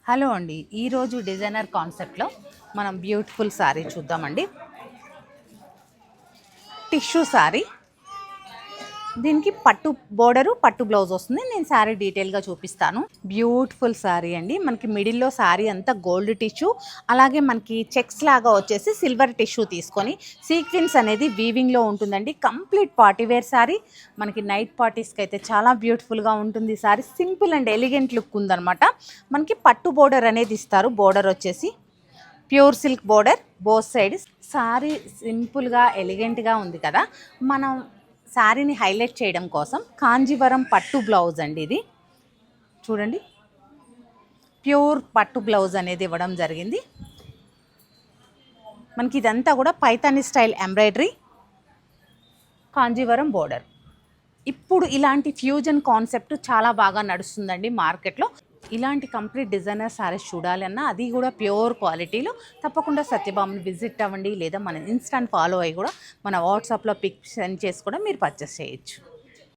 Hello అండి, ఈరోజు designer కాన్సెప్ట్లో మనం బ్యూటిఫుల్ శారీ చూద్దామండి. టిష్యూ శారీ, దీనికి పట్టు బోర్డరు పట్టు బ్లౌజ్ వస్తుంది. నేను శారీ డీటెయిల్గా చూపిస్తాను. బ్యూటిఫుల్ శారీ అండి. మనకి మిడిల్లో శారీ అంతా గోల్డ్ టిష్యూ, అలాగే మనకి చెక్స్ లాగా వచ్చేసి సిల్వర్ టిష్యూ తీసుకొని సీక్వెన్స్ అనేది వీవింగ్లో ఉంటుందండి. Complete party wear sari. మనకి నైట్ పార్టీస్కి అయితే చాలా బ్యూటిఫుల్గా ఉంటుంది sari. Simple and elegant look ఉందన్నమాట. మనకి పట్టు బోర్డర్ అనేది ఇస్తారు. బోర్డర్ వచ్చేసి pure silk border both side. Sari సింపుల్గా ఎలిగెంట్గా ఉంది కదా. మనం శారీని హైలైట్ చేయడం కోసం కాంజీవరం పట్టు బ్లౌజ్ అండి. ఇది చూడండి, ప్యూర్ పట్టు బ్లౌజ్ అనేది ఇవ్వడం జరిగింది. మనకి ఇదంతా కూడా Paithani style embroidery, Kanjeevaram border. ఇప్పుడు ఇలాంటి ఫ్యూజన్ కాన్సెప్ట్ చాలా బాగా నడుస్తుందండి మార్కెట్లో. ఇలాంటి కంప్లీట్ డిజైనర్ శారీస్ చూడాలన్నా, అది కూడా ప్యూర్ క్వాలిటీలో, తప్పకుండా సత్యభామని విజిట్ అవ్వండి. లేదా మన ఇన్స్టాని ఫాలో అయ్యి కూడా మన వాట్సాప్లో పిక్ సెండ్ చేసి కూడా మీరు పర్చేస్ చేయొచ్చు.